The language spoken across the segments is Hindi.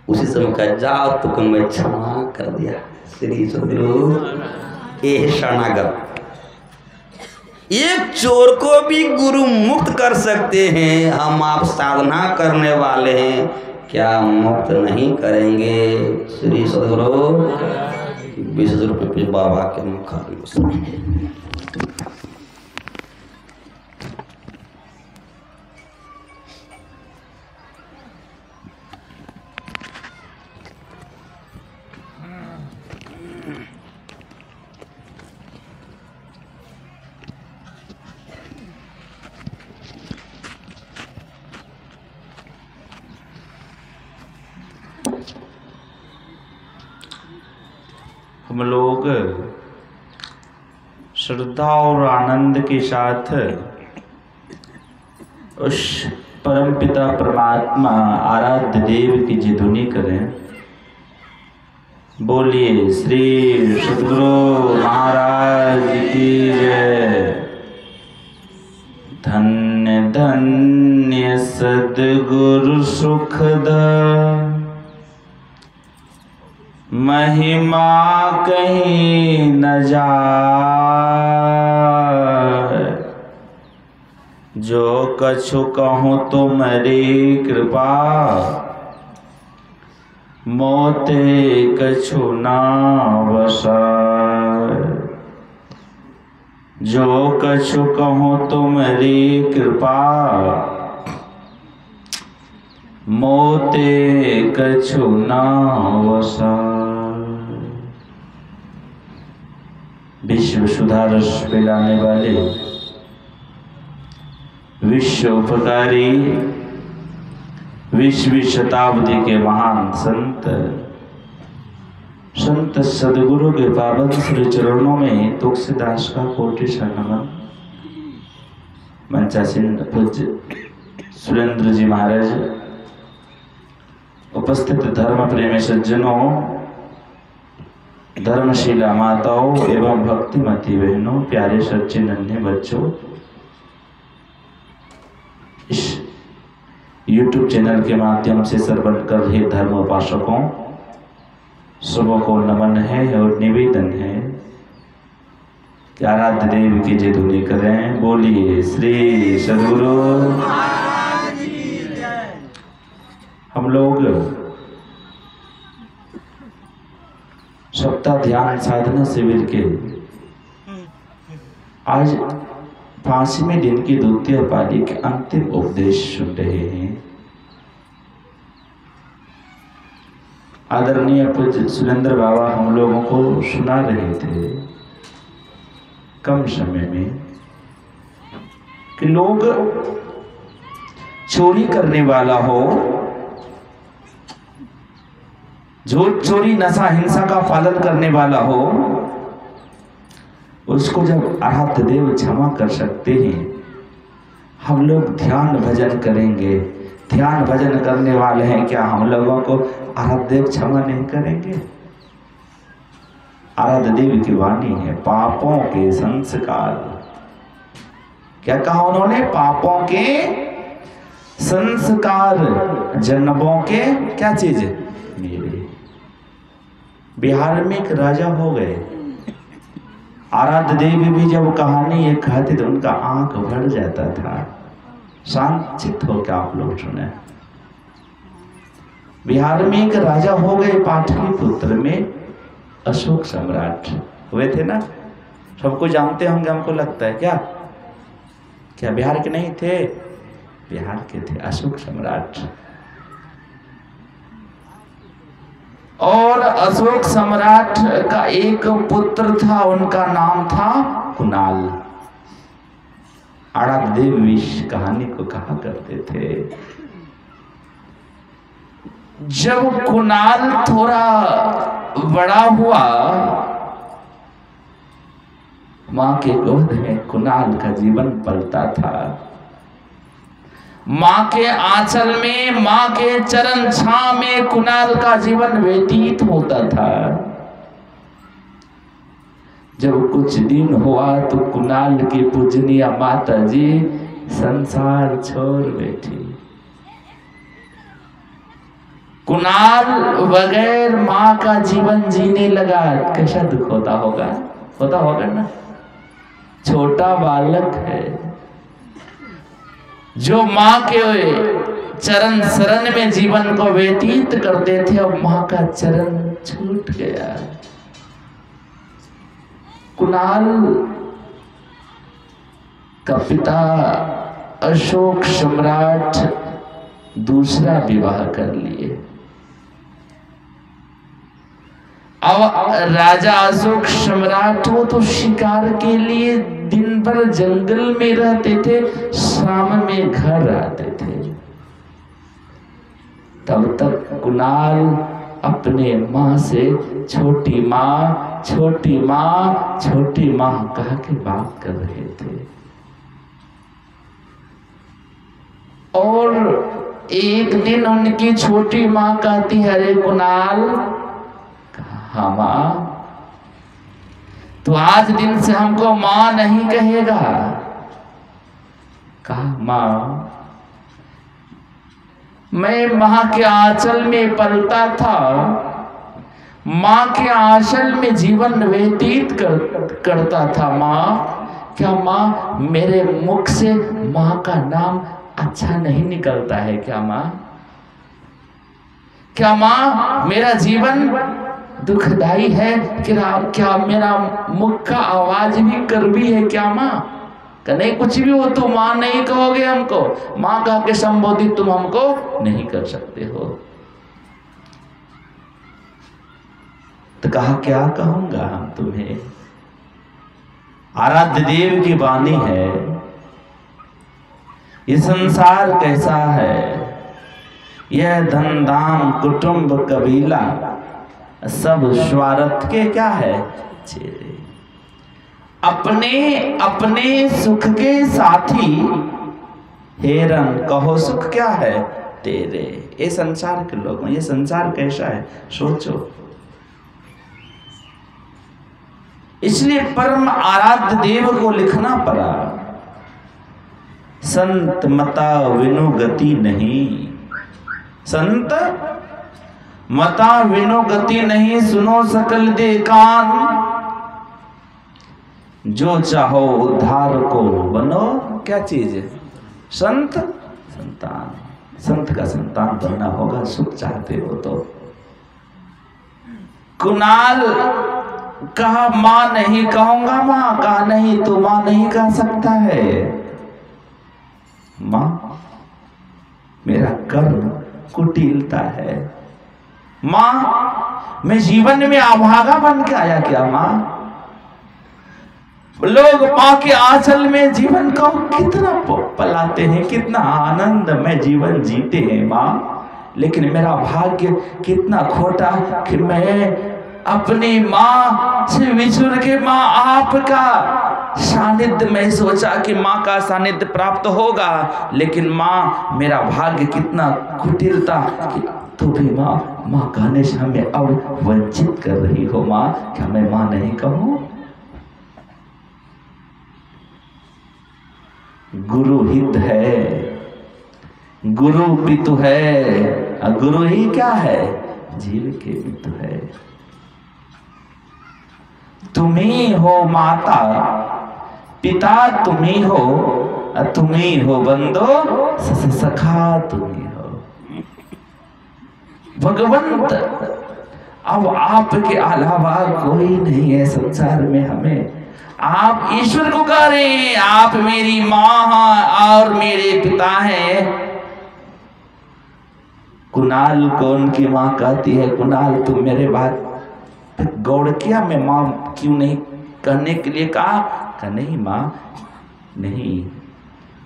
उसी समय कहा जाओ तुको मैं क्षमा कर दिया। श्री सदगुरु ये शरणागत, एक चोर को भी गुरु मुक्त कर सकते हैं, हम आप साधना करने वाले हैं, क्या मुक्त नहीं करेंगे? श्री सदगुरु 20 रुपये बाबा के मुखार में। हम लोग श्रद्धा और आनंद के साथ उस परमपिता परमात्मा आराध्य देव की जय ध्वनि करें। बोलिए श्री सद्गुरु महाराज की जय। धन्य धन्य सद्गुरु सुखदा, महिमा कहीं न जाए, जो कछु कहूँ तुम्हारी कृपा, मोते कछु ना बसाए। जो कछु कहूँ तुम्हारी कृपा, मोते कछु ना बसाए। विश्व सुधारस फैलाने वाले, विश्व उपकारी, 20वीं शताब्दी के महान संत सदगुरु के पावन श्री चरणों में तुलसीदास का कोटि नमन। मंचासीन पूज्य सुरेंद्र जी महाराज, उपस्थित धर्म प्रेमी सज्जनों, धर्मशीला माताओं एवं भक्तिमती बहनों, प्यारे सच्चे नन्हे बच्चों, इस YouTube चैनल के माध्यम से श्रवण कर रहे धर्म उपासकों, सबों को नमन है और निवेदन है कि आराध्य देव की जय ध्वनि करें। बोलिए श्री सद्गुरु। हम लोग सप्ताह ध्यान साधना शिविर के आज 5वें दिन की द्वितीय पाली के अंतिम उपदेश सुन रहे हैं। आदरणीय पूज्य सुरेंद्र बाबा हम लोगों को सुना रहे थे कम समय में कि लोग चोरी करने वाला हो, झूठ चोरी नशा हिंसा का पालन करने वाला हो, उसको जब आराध्य देव क्षमा कर सकते हैं, हम लोग ध्यान भजन करेंगे। ध्यान भजन करने वाले हैं, क्या हम लोगों को आराध्य देव क्षमा नहीं करेंगे? आराध्य देव की वाणी है, पापों के संस्कार। क्या कहा उन्होंने? पापों के संस्कार जन्मों के क्या चीज मेरे। बिहार में एक राजा हो गए, आराध्य देवी भी जब कहानी ये कहते तो उनका आंख भर जाता था। शांत होकर आप लोग सुने। बिहार में एक राजा हो गए, पाटलिपुत्र में अशोक सम्राट हुए थे ना, सबको जानते होंगे हमको लगता है। क्या बिहार के नहीं थे? बिहार के थे अशोक सम्राट। और अशोक सम्राट का एक पुत्र था, उनका नाम था कुणाल। आराध्य देव इस कहानी को कहा करते थे। जब कुणाल थोड़ा बड़ा हुआ, मां के गोद में कुणाल का जीवन पलता था। मां के आंचल में, मां के चरण छांव में कुणाल का जीवन व्यतीत होता था। जब कुछ दिन हुआ तो कुणाल की पूजनीय माता जी संसार छोड़ बैठी। कुणाल बगैर माँ का जीवन जीने लगा, कैसा दुख होता होगा ना। छोटा बालक है जो माँ के चरण शरण में जीवन को व्यतीत करते थे, अब माँ का चरण छूट गया। कुणाल का पिता अशोक सम्राट दूसरा विवाह कर लिए। अब राजा अशोक सम्राट वो तो शिकार के लिए दिन भर जंगल में रहते थे, शाम में घर आते थे। तब तक कुणाल अपने माँ से छोटी माँ छोटी माँ छोटी माँ कह के बात कर रहे थे। और एक दिन उनकी छोटी माँ कहती, अरे कुणाल, हाँ माँ, तो आज दिन से हमको माँ नहीं कहेगा। कहा, माँ, मैं माँ के आंचल में पलता था, माँ के आंचल में जीवन व्यतीत करता था। माँ, क्या माँ मेरे मुख से माँ का नाम अच्छा नहीं निकलता है क्या माँ? क्या माँ मेरा जीवन दुखदाई है? क्या मेरा मुख का आवाज भी कड़वी है क्या माँ? कि नहीं, कुछ भी हो तो माँ नहीं कहोगे हमको, माँ कह के संबोधित तुम हमको नहीं कर सकते हो। तो कहा, क्या कहूंगा हम तुम्हें, आराध्य देव की वाणी है, ये संसार कैसा है, यह धन धाम कुटुंब कबीला सब स्वार्थ के क्या है चेहरे, अपने अपने सुख के साथी, हेरन कहो सुख क्या है तेरे। ये संसार के लोग, ये संसार कैसा है सोचो। इसलिए परम आराध्य देव को लिखना पड़ा, संत मता विनु गति नहीं, संत मता विनु गति नहीं, सुनो सकल दे कान, जो चाहो उद्धार को बनो। क्या चीज है? संत संतान, संत का संतान बनना होगा, सुख चाहते हो तो। कुणाल कहा, मां नहीं कहूंगा मां, कहा नहीं तो मां नहीं कह सकता है। मां, मेरा कर्म कुटिलता है। मां, मैं जीवन में अभागा बन के आया क्या मां? लोग मां के आंचल में जीवन को कितना पलाते हैं, कितना आनंद में जीवन जीते हैं मां, लेकिन मेरा भाग्य कितना खोटा कि मैं अपनी माँ से विछुड़ के माँ आपका सानिध्य में सोचा कि माँ का सानिध्य प्राप्त होगा, लेकिन माँ मेरा भाग्य कितना कुटिल था कि तो भी माँ कहने से हमें अब वंचित कर रही हो। माँ, क्या मैं माँ नहीं कहूँ? गुरु हित है, गुरु पितु है, गुरु ही क्या है? जीव के मित्र है। तुम्ही हो माता पिता, तुम्ही हो बंधो सखा, तुम्ही हो भगवंत। अब आपके अलावा कोई नहीं है संसार में। हमें आप ईश्वर को कह रहे हैं, आप मेरी माँ और मेरे पिता हैं। कुणाल को उनकी माँ कहती है, कुणाल तुम मेरे बात गौर किया? मैं माँ क्यों नहीं कहने के लिए कहा? नहीं माँ नहीं,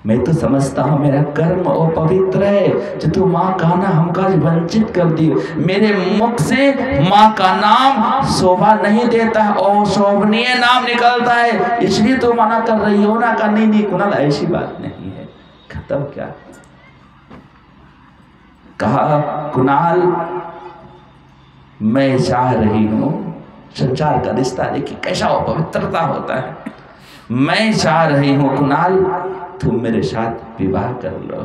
मैं तो समझता हूँ मेरा कर्म अपवित्र है, जो तू माँ का नाम हमको वंचित कर दी। मेरे मुख से माँ का नाम शोभा नहीं देता और शोभनीय नाम निकलता है, इसलिए तो मना कर रही हो ना? का नहीं कुणाल ऐसी बात नहीं है, खत्म। क्या कहा? कुणाल मैं चाह रही हूं, संसार का रिश्ता देखिए कैसा पवित्रता होता है। मैं चाह रही हूं कुणाल तुम मेरे साथ विवाह कर लो।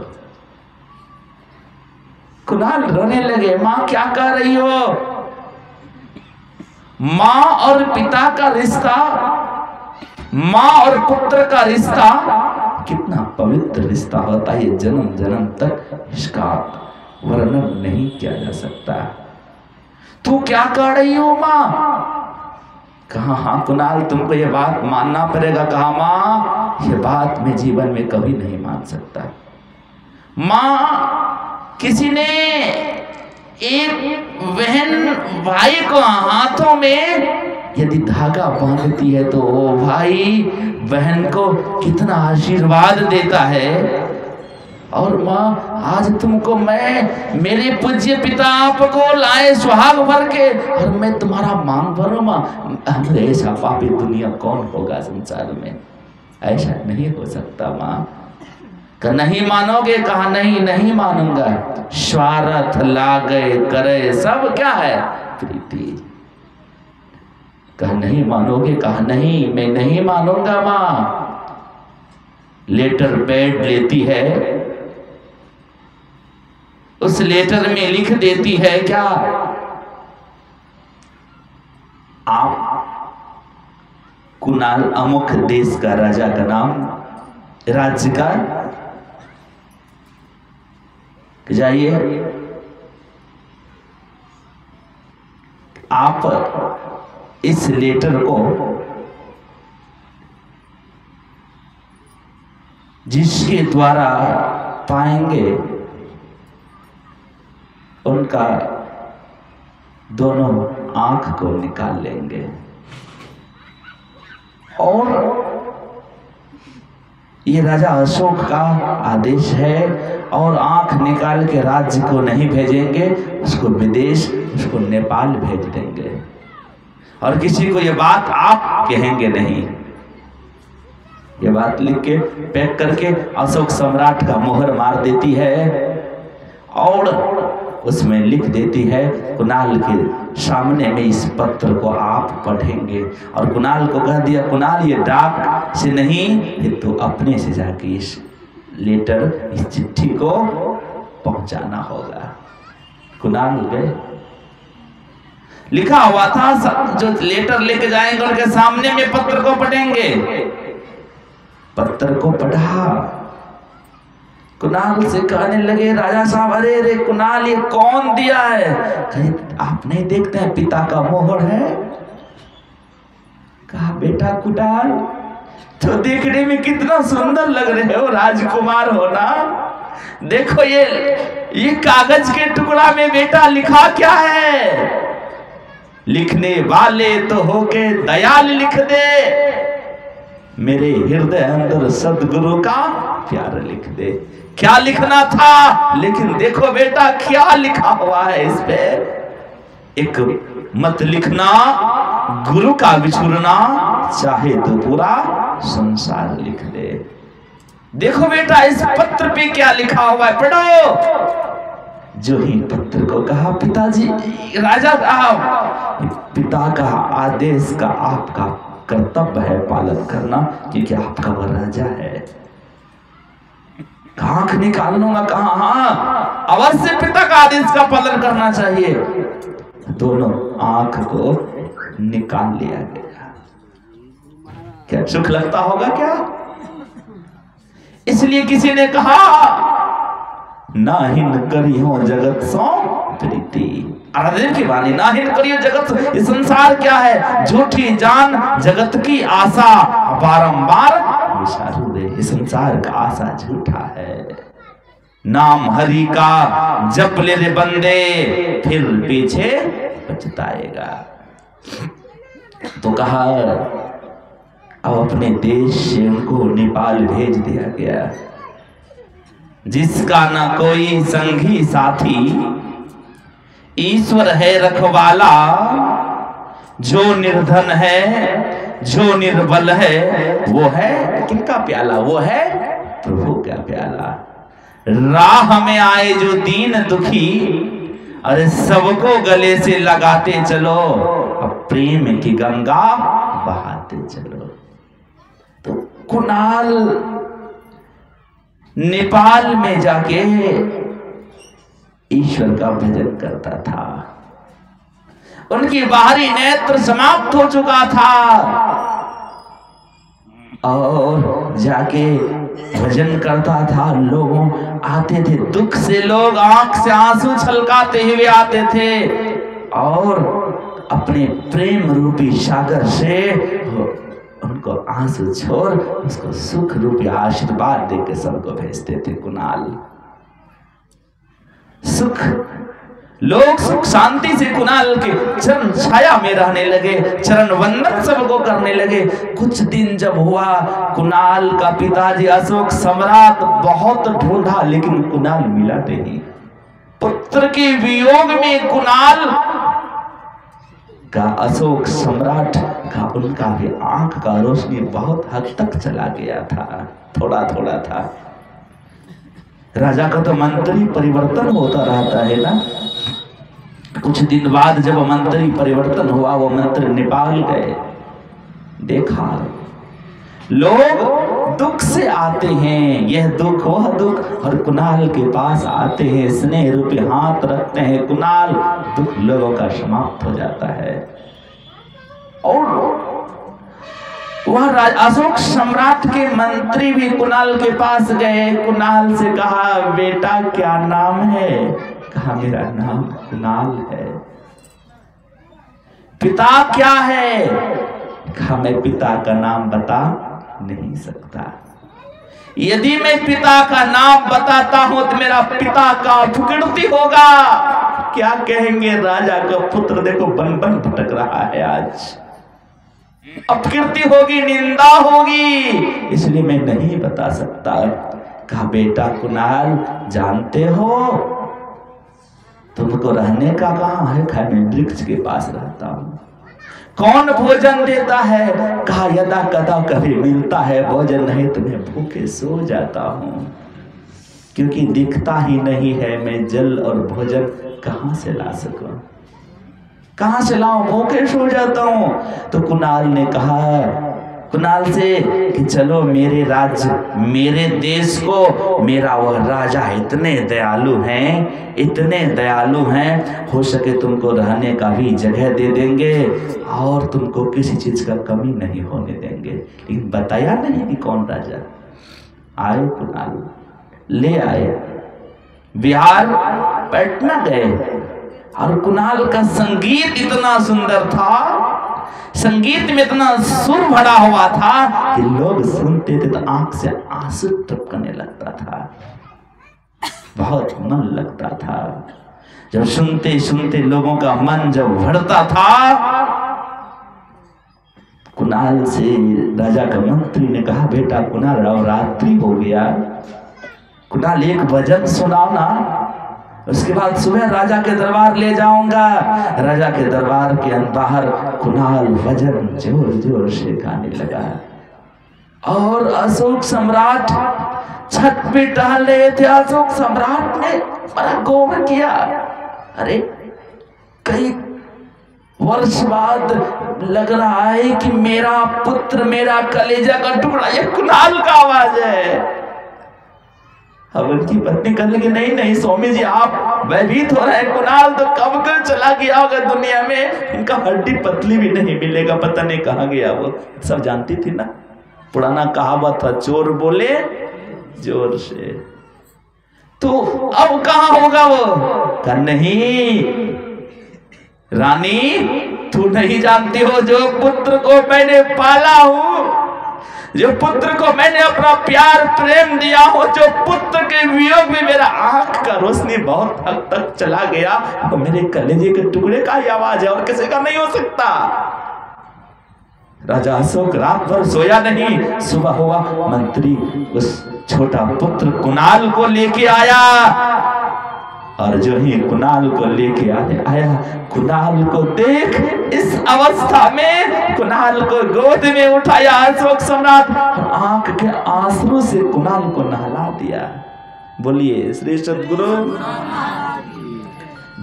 कुणाल रोने लगे, माँ क्या कह रही हो? माँ और पिता का रिश्ता, माँ और पुत्र का रिश्ता कितना पवित्र रिश्ता होता है, जन्म जन्म तक इसका वर्णन नहीं किया जा सकता। तू क्या कह रही हो माँ? कहा हाँ कुणाल, तुमको ये बात मानना पड़ेगा। कहा माँ, ये बात मैं जीवन में कभी नहीं मान सकता। माँ, किसी ने एक बहन भाई को हाथों में यदि धागा बांधती है तो वो भाई बहन को कितना आशीर्वाद देता है। और माँ, आज तुमको मैं, मेरे पूज्य पिता आपको लाए सुहाग भर के, और मैं तुम्हारा मांग भरूं माँ। हमरे ऐसा पापी दुनिया कौन होगा संसार में? ऐसा नहीं हो सकता माँ। कहा नहीं मानोगे? कहा नहीं, नहीं मानूंगा। स्वार्थ लागे करे सब क्या है? प्रीति। कहा नहीं मानोगे? कहा नहीं, मैं नहीं मानूंगा माँ। लेटर पैड लेती है, उस लेटर में लिख देती है क्या? आप कुणाल अमुक देश का राजा का नाम, राज्य का, जाइए आप इस लेटर को जिसके द्वारा पाएंगे उनका दोनों आंख को निकाल लेंगे। और ये राजा अशोक का आदेश है, और आंख निकाल के राज्य को नहीं भेजेंगे, उसको विदेश, उसको नेपाल भेज देंगे। और किसी को ये बात आप कहेंगे नहीं। ये बात लिख के पैक करके अशोक सम्राट का मोहर मार देती है, और उसमें लिख देती है कुणाल के सामने में इस पत्र को आप पढ़ेंगे। और कुणाल को कह दिया, कुणाल ये डाक से नहीं, ये तो अपने से जाके इस लेटर, इस चिट्ठी को पहुंचाना होगा। कुणाल गए, लिखा हुआ था, जो लेटर लेके जाएंगे उनके सामने में पत्र को पढ़ेंगे। पत्र को पढ़ा, कुणाल से कहने लगे, राजा साहब, अरे अरे कुणाल, ये कौन दिया है? कहीं आप नहीं देखते हैं पिता का मोहर है? कहा बेटा कुणाल, तो देखने में कितना सुंदर लग रहे हो, राजकुमार हो ना। देखो ये कागज के टुकड़ा में बेटा लिखा क्या है? लिखने वाले तो होके दयाल लिख दे, मेरे हृदय अंदर सदगुरु का प्यार लिख दे। क्या लिखना था, लेकिन देखो बेटा क्या लिखा हुआ है इस पे। एक मत लिखना, गुरु का विछुरना, चाहे तो पूरा संसार लिख दे। देखो बेटा इस पत्र पे क्या लिखा हुआ है, पढ़ो। जो ही पत्र को कहा, पिताजी, राजा साहब, पिता का आदेश का आपका कर्तव्य है पालन करना, क्योंकि आपका वह राजा है। आंख निकाल लूंगा? कहा हाँ, अवश्य पिता का आदेश का पालन करना चाहिए। दोनों आंख को निकाल लिया गया। क्या सुख लगता होगा क्या? इसलिए किसी ने कहा, नाहिन करियो जगत सो प्रीति। आराधन की वाणी, नाहिन करियो जगत, ये संसार क्या है? झूठी जान जगत की आशा, बारंबार विचारू रे, ये संसार का आशा झूठा है। नाम हरि का जप ले रे बंदे, फिर पीछे पछताएगा। तो कहा, अब अपने देश से उनको नेपाल भेज दिया गया। जिसका ना कोई संगी साथी, ईश्वर है रखवाला। जो निर्धन है, जो निर्बल है, वो है किनका प्याला? वो है प्रभु का प्याला। राह में आए जो दीन दुखी, अरे सबको गले से लगाते चलो, अब प्रेम की गंगा बहाते चलो। तो कुणाल नेपाल में जाके ईश्वर का भजन करता था। उनकी बाहरी नेत्र समाप्त हो चुका था और जाके भजन करता था। लोगों आते थे, दुख से लोग आंख से आंसू छलकाते हुए आते थे और अपने प्रेम रूपी सागर से उनको आंसू छोड़ उसको सुख रूपी आशीर्वाद देकर सबको भेजते थे। कुणाल सुख, लोग सुख शांति से कुणाल के चरण छाया में रहने लगे, चरण वंदन सबको करने लगे। कुछ दिन जब हुआ, कुणाल का पिताजी अशोक सम्राट बहुत ढूंढा लेकिन कुणाल मिला नहीं। पुत्र के वियोग में कुणाल का, अशोक सम्राट का, उनका भी आंख का रोशनी बहुत हद तक चला गया था, थोड़ा थोड़ा था। राजा का तो मंत्री परिवर्तन होता रहता है ना। कुछ दिन बाद जब मंत्री परिवर्तन हुआ, वो मंत्री नेपाल गए, देखा लोग दुख से आते हैं, यह दुख वह दुख, और कुणाल के पास आते हैं, स्नेह रूपी हाथ रखते हैं, कुणाल दुख लोगों का समाप्त हो जाता है। और वह अशोक सम्राट के मंत्री भी कुणाल के पास गए, कुणाल से कहा बेटा क्या नाम है? कहा मेरा नाम कुणाल है। पिता क्या है? कहा मैं पिता का नाम बता नहीं सकता। यदि मैं पिता का नाम बताता हूं तो मेरा पिता का अपकीर्ति होगा। क्या कहेंगे राजा का पुत्र देखो बन बन भटक रहा है, आज अपकीर्ति होगी, निंदा होगी, इसलिए मैं नहीं बता सकता। कहा बेटा कुणाल जानते हो तुमको रहने का कहाँ है? कहा मैं वृक्ष के पास रहता हूँ। कौन भोजन देता है? कहा यदा कदा कभी मिलता है भोजन, नहीं तो मैं भूखे सो जाता हूँ, क्योंकि दिखता ही नहीं है। मैं जल और भोजन कहाँ से ला सकूं, कहाँ से लाऊं, भूखे सो जाता हूँ। तो कुणाल ने कहा कुणाल से कि चलो मेरे राज्य, मेरे देश को मेरा वह राजा इतने दयालु हैं, इतने दयालु हैं, हो सके तुमको रहने का भी जगह दे देंगे और तुमको किसी चीज का कमी नहीं होने देंगे। लेकिन बताया नहीं कि कौन राजा। आए कुणाल, ले आए, बिहार पटना गए और कुणाल का संगीत इतना सुंदर था, संगीत में इतना सुर भरा हुआ था कि लोग सुनते थे तो आंख से आंसू टपकने लगता था, बहुत मन लगता था। जब सुनते सुनते लोगों का मन जब भरता था, कुणाल से राजा का मंत्री ने कहा बेटा कुणाल रात्रि हो गया, कुणाल एक भजन सुनाओ ना, उसके बाद सुबह राजा के दरबार ले जाऊंगा। राजा के दरबार के बाहर कुणाल भजन जोर जोर से गाने लगा और अशोक सम्राट छत पे टहल रहे थे। अशोक सम्राट ने बड़ा गौर किया, अरे कई वर्ष बाद लग रहा है कि मेरा पुत्र, मेरा कलेजा का टुकड़ा, ये कुणाल का आवाज है। अब उनकी पत्नी कहने लगी नहीं नहीं स्वामी जी आप भयभीत हो रहे हैं, कुणाल तो कब का चला गया होगा दुनिया में, इनका हड्डी पतली भी नहीं मिलेगा, पता नहीं कहाँ गया वो। सब जानती थी ना, पुराना कहावत था चोर बोले जोर से, तो अब कहाँ होगा वो? कहा नहीं रानी तू नहीं जानती हो, जो पुत्र को मैंने पाला हूं, जो पुत्र को मैंने अपना प्यार प्रेम दिया हो, जो पुत्र के वियोग में मेरा आंख का रोशनी बहुत हद तक चला गया, तो मेरे कलेजे के टुकड़े का ही आवाज है और किसी का नहीं हो सकता। राजा अशोक रात भर सोया नहीं। सुबह हुआ, मंत्री उस छोटा पुत्र कुणाल को लेके आया और जो ही कुणाल को लेके आया, कुणाल को देख इस अवस्था में कुणाल को गोद में उठाया अशोक सम्राट, आंख के आंसू से कुणाल को नहला दिया। बोलिए श्री सद्गुरु।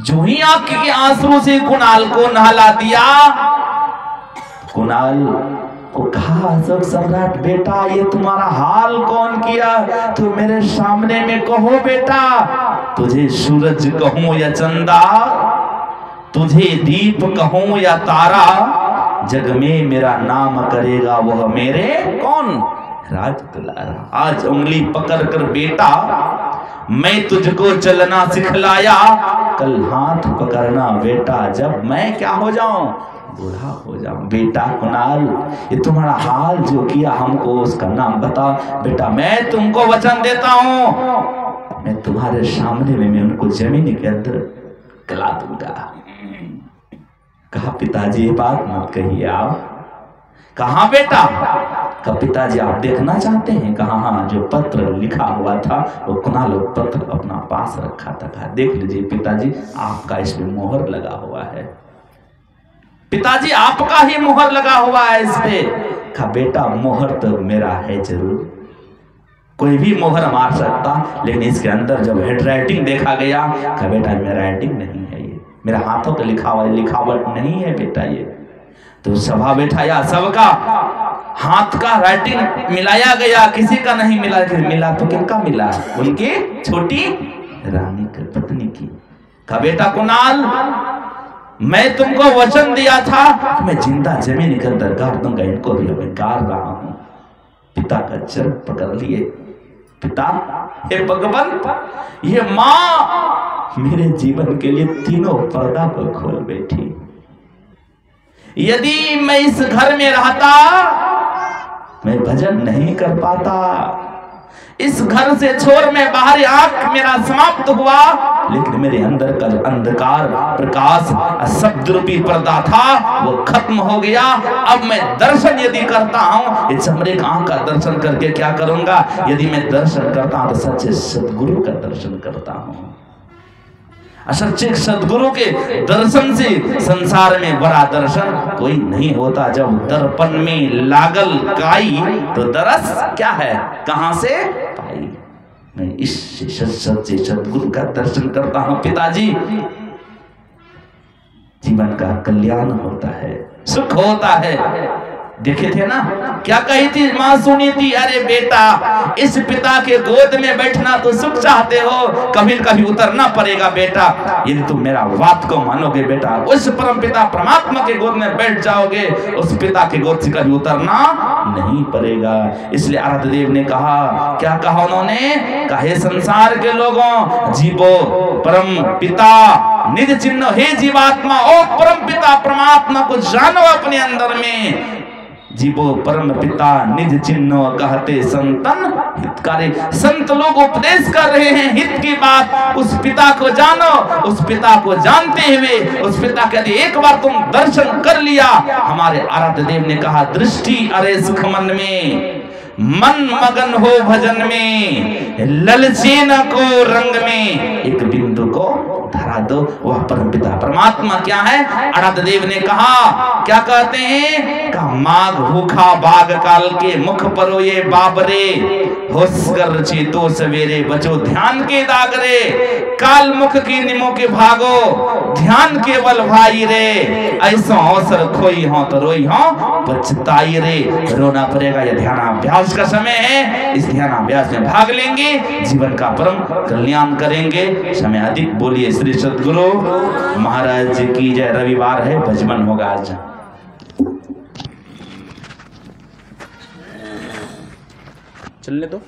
जो ही आंख के आंसू से कुणाल को नहला दिया, कुणाल को कहा अशोक सम्राट, बेटा ये तुम्हारा हाल कौन किया? तो मेरे सामने में कहो बेटा, तुझे सूरज कहूं या चंदा, तुझे दीप कहूं या तारा, जग में मेरा नाम करेगा वह मेरे कौन? राज दुलारा। आज उंगली पकड़ कर बेटा मैं तुझको चलना सिखलाया, कल हाथ पकड़ना बेटा जब मैं क्या हो जाऊं? बूढ़ा हो जाऊं। बेटा कुणाल, ये तुम्हारा हाल जो किया हमको उसका नाम बता। बेटा मैं तुमको वचन देता हूं, मैं तुम्हारे सामने में मैं उनको जमीन के अंदर गला दूंगा। कहा पिताजी ये बात मत कहिए आप। कहा बेटा? कहा पिताजी आप देखना चाहते हैं? कहा हाँ, जो पत्र लिखा हुआ था वो कुणाल पत्र अपना पास रखा था। कहा देख लीजिए पिताजी, आपका इसमें मोहर लगा हुआ है। पिताजी आपका ही मोहर लगा हुआ है इस पे। कहा बेटा मोहर तो मेरा है जरूर, कोई भी मोहर मार सकता, लेकिन इसके अंदर जब हेड राइटिंग देखा गया, कहा बेटा मेरा राइटिंग नहीं है, ये मेरा हाथों का लिखावट नहीं है बेटा ये। तो सभा बैठाया, सबका हाथ का राइटिंग मिलाया गया, किसी का नहीं मिला। मिला तो किनका मिला? उनकी छोटी रानी की पत्नी की। कहा बेटा कुणाल, मैं तुमको वचन दिया था कि मैं जिंदा जमीन के अंदर गाड़ दूंगा, इनको भी मैं गाड़ रहा हूं। पिता का चरण पकड़ लिए। पिता हे भगवान, ये मां मेरे जीवन के लिए तीनों पर्दा को खोल बैठी। यदि मैं इस घर में रहता मैं भजन नहीं कर पाता। इस घर से छोड़ मैं बाहर आंख मेरा समाप्त हुआ, लेकिन मेरे अंदर का जो अंधकार प्रकाश शब्द रूपी पर्दा था वो खत्म हो गया। अब मैं दर्शन यदि करता हूं, ये चमड़े का आंख का दर्शन करके क्या करूंगा? यदि मैं दर्शन करता हूं तो सच्चे सदगुरु का दर्शन करता हूं। सच्चे सदगुरु के दर्शन से संसार में बड़ा दर्शन कोई नहीं होता। जब दर्पण में लागल काई तो दरस क्या है, कहां से पाई? मैं इस सच्चे सदगुरु का दर्शन करता हूं पिताजी। जीवन का कल्याण होता है, सुख होता है। देखे थे ना क्या कही थी माँ? सुनी थी, अरे बेटा इस पिता के गोद में बैठना तो सुख चाहते हो, कभी कभी उतरना पड़ेगा बेटा। यदि तुम मेरा बात को मानोगे बेटा, उस परम पिता परमात्मा के गोद में बैठ जाओगे, उस पिता के गोद से कभी उतरना नहीं पड़ेगा। इसलिए आराध्य देव ने कहा, क्या कहा उन्होंने? कहे संसार के लोगों, जीवो परम पिता निज चिन्ह, हे जीवात्मा ओ परम पिता परमात्मा को जानो अपने अंदर में। जीवो परम पिता निज चिन्ह कहते संतन हितकारी। संत लोग उपदेश कर रहे हैं हित की बात। उस पिता को जानो, उस पिता को जानते हुए उस पिता के एक बार तुम दर्शन कर लिया। हमारे आराध्य देव ने कहा, दृष्टि अरे सुख मन में, मन मगन हो भजन में, ललचे न को रंग में, एक बिंदु को धरा दो। वह परम पिता परमात्मा क्या है? आराध्य देव ने कहा, क्या कहते हैं? का माघ भूखा बाग काल के मुख परो ये बाबरे, होश कर चेतो सवेरे बचो ध्यान के दागरे, काल मुख की निमो के भागो ध्यान केवल भाई रे, ऐसा अवसर खोई हो तो रोई हो पछताई रे। रोना पड़ेगा, यह ध्यानाभ्यास का समय है। इस ध्यानाभ्यास में भाग लेंगे, जीवन का परम कल्याण करेंगे। समय अधिक बोलिए श्री सद्गुरु महाराज की जय। रविवार है, भजमन होगा आज। चलने दो।